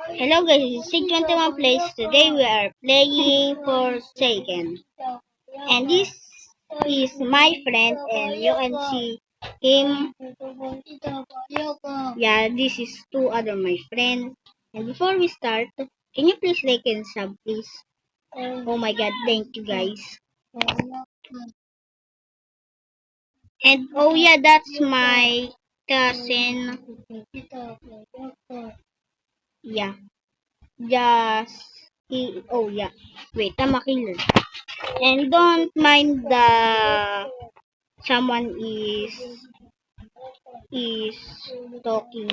Hello guys, this is Sig21 Plays. Today we are playing for Taken. And this is my friend and you can see him. Yeah, this is two other my friends. And before we start, can you please like and sub please? Oh my god, thank you guys. And oh yeah, that's my cousin. Yeah, just oh yeah. Wait, tamakil. And don't mind the someone is talking.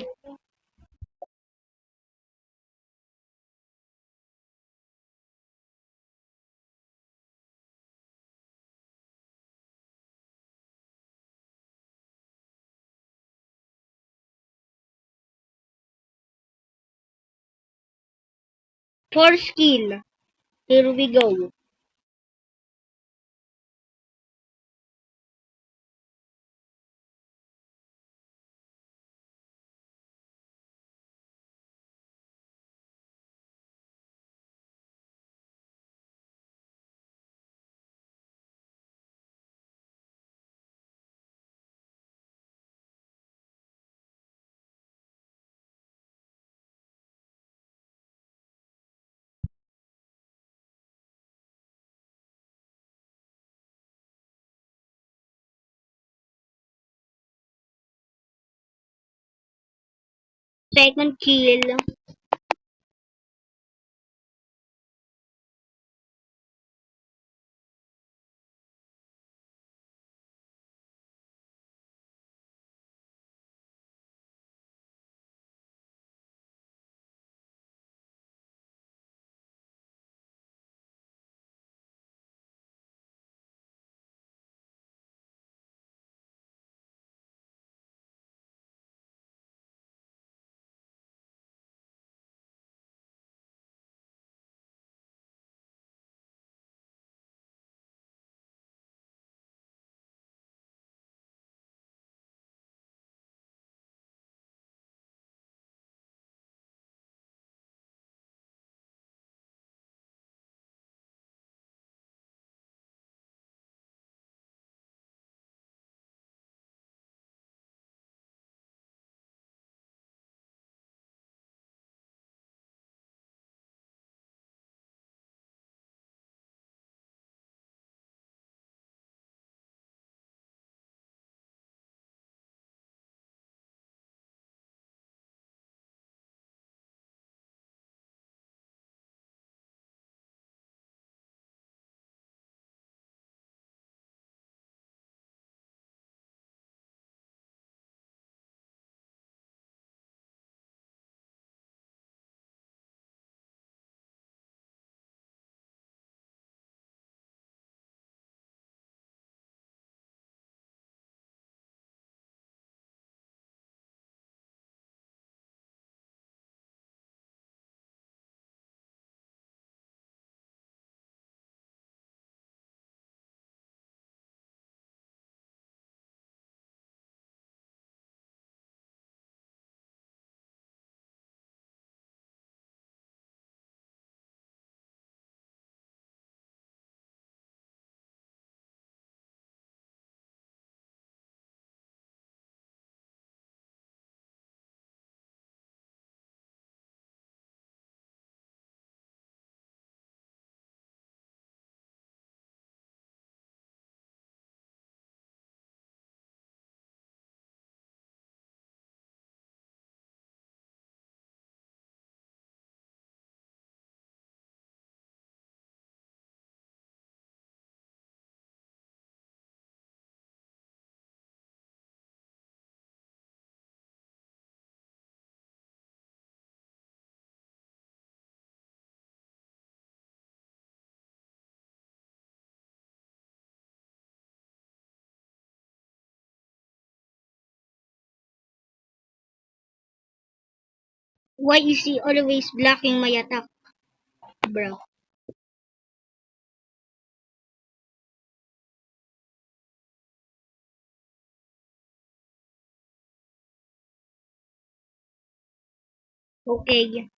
For skill, here we go. Second kill. Why is he always blocking my attack, bro? Okay.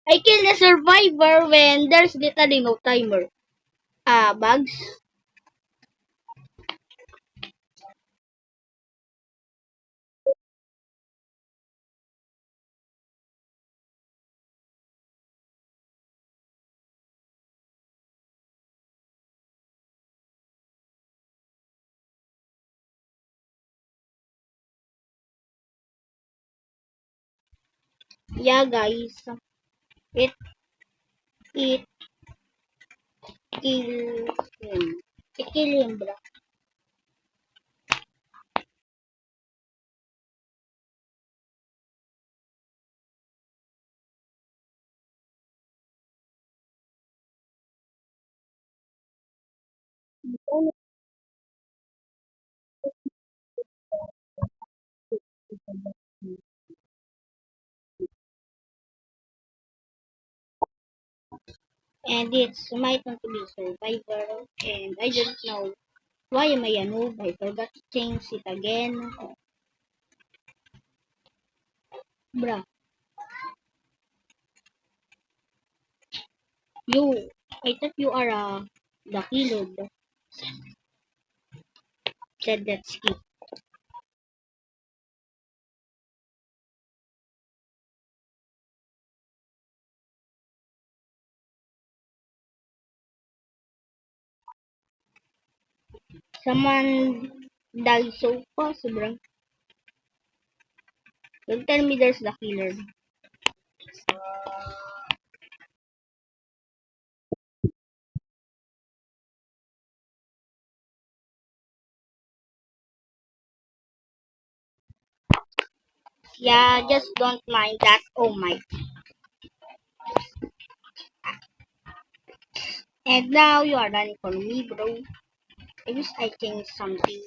I kill the survivor when there's literally no timer. Bugs. Yeah, guys. It it kill him. It kill him, bro. And it's my turn to be survivor. And I don't know why am I a noob. I forgot to change it again. Bruh, you. I thought you are the killer. Bro. Said that skip. Someone died so fast, bro. Don't tell me there's the killer. Yeah, just don't mind that. Oh my. And now you are running for me, bro. I wish I changed something.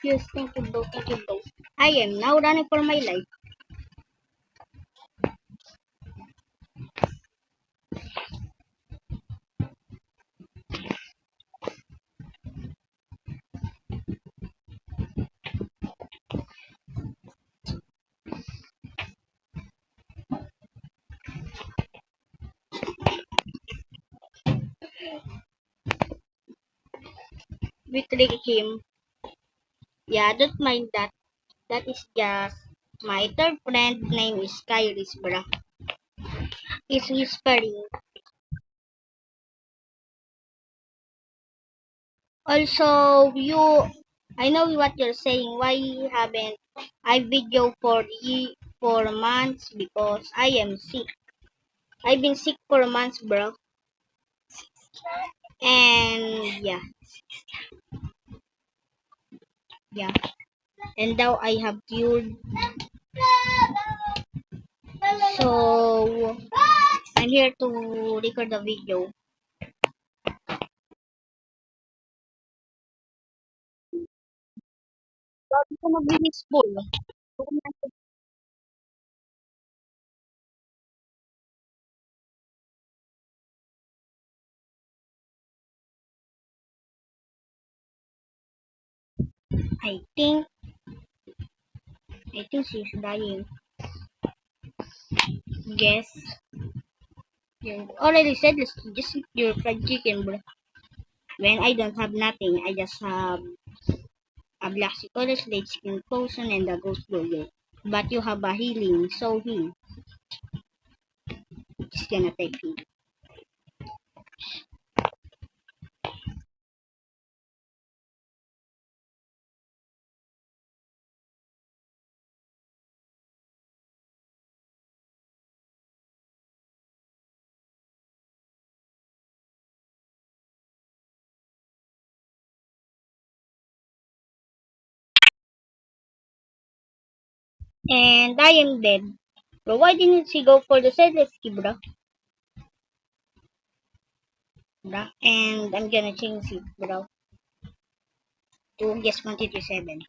Yes, thank you, bro. Thank you, bro. I am now running for my life. We trick him. Yeah, don't mind that. That is just my third friend name is Kairis, bro. He's whispering. Also, I know what you're saying. Why haven't I video for 4 months? Because I am sick. I've been sick for months, bro. And yeah. And now I have cured. So I'm here to record the video. Sabi ko mabilis po. I think I think she's dying. Guess. You already said this, just eat your fried chicken, bro. When I don't have nothing, I just have a black college late skin potion and a ghost burger. But you have a healing, so he is gonna take him. And I am dead. Bro, why didn't she go for the Zelensky, bro? Bro? And I'm gonna change it, bro, to guess 127.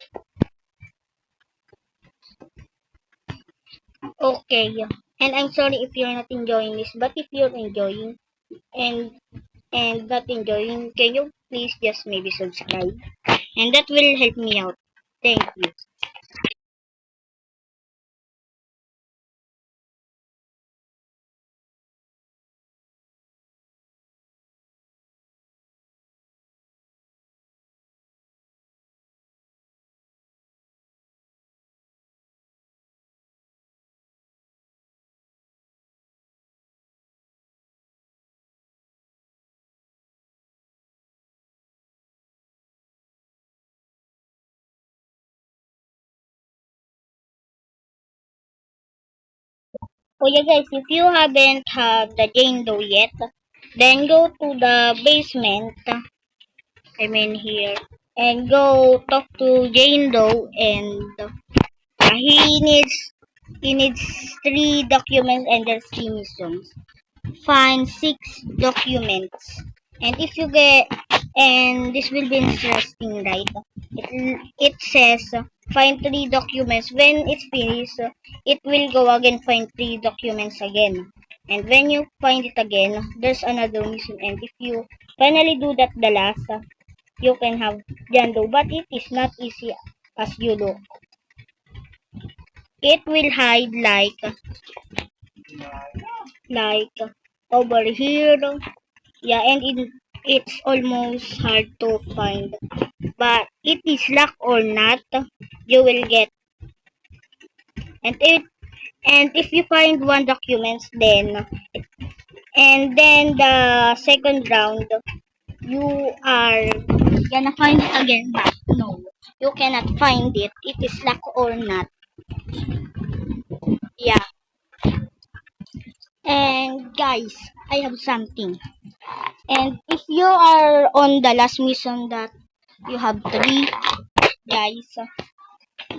Okay. And I'm sorry if you're not enjoying this, but if you're enjoying, and and not enjoying, can you please just maybe subscribe? And that will help me out. Thank you. Oh yeah guys, if you haven't had the Jane Doe yet, then go to the basement, I mean here, and go talk to Jane Doe and he needs three documents and there's three missions. Find six documents. And if you get, and this will be interesting, right? It says find three documents. When it's finished, it will go again find three documents again. And when you find it again, there's another mission. And if you finally do that the last, you can have Jando. But it is not easy as you look. It will hide like over here. Yeah, and it's almost hard to find. But it is luck or not, you will get. And if you find one document, then the second round, you are gonna find it again. But no, you cannot find it. It is luck or not. Yeah. And guys, I have something. And if you are on the last mission that you have three guys,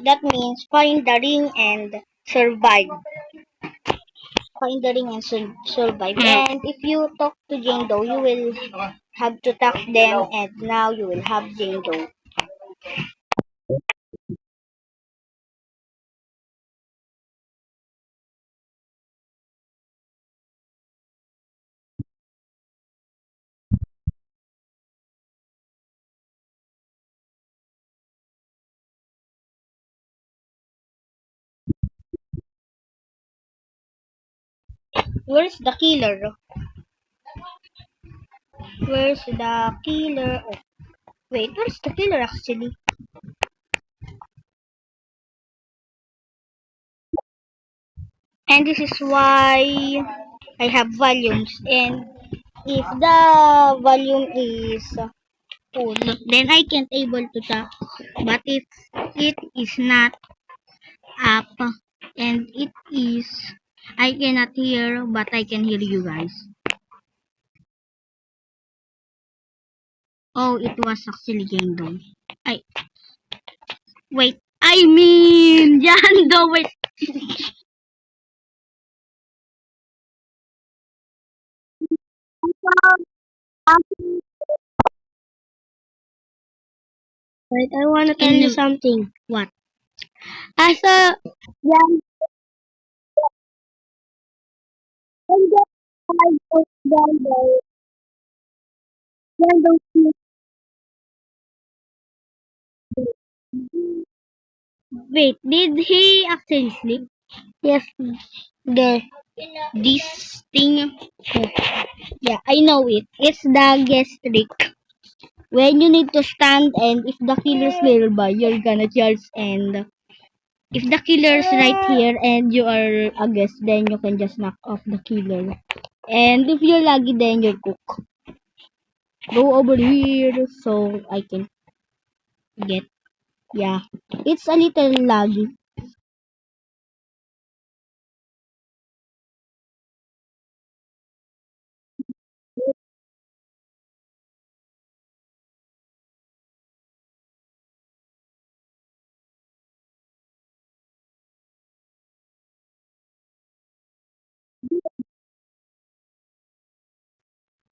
that means find the ring and survive. Find the ring and survive. And if you talk to Jane Doe, you will have to talk them, and now you will have Jane Doe. Where's the killer? Where's the killer? Oh, wait, where's the killer actually? And this is why I have volumes. And if the volume is full, then I can't able to talk. But if it is not up and it is, I cannot hear, but I can hear you guys. Oh, it was actually Jando. I wait. I mean, Jando. Wait. Wait, I want to tell you something. What? As a young Jando, Jando, wait, did he actually sleep? Yes, the this thing. Oh, yeah, I know it. It's the guest trick. When you need to stand and if the killer's nearby, you're gonna charge, and if the killer's right here and you are a guest, then you can just knock off the killer. And if you're lucky, then you're cook. Go over here so I can get, yeah. It's a little laggy.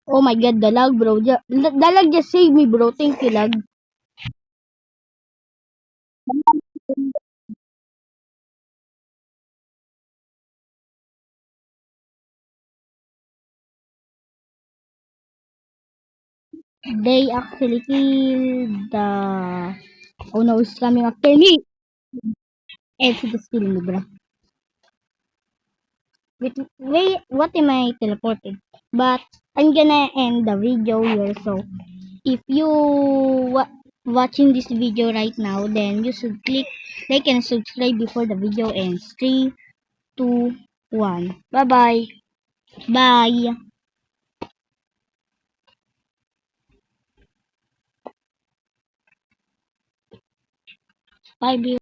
Oh my god, the lag bro. The lag just saved me bro. Thank you lag. They actually killed the... Oh no, it's coming after me! It's just killing me, bro. Wait, what am I teleported? But I'm gonna end the video here, so if you watching this video right now, then you should click like and subscribe before the video ends. 3, 2, 1. Bye bye. Bye. Bye,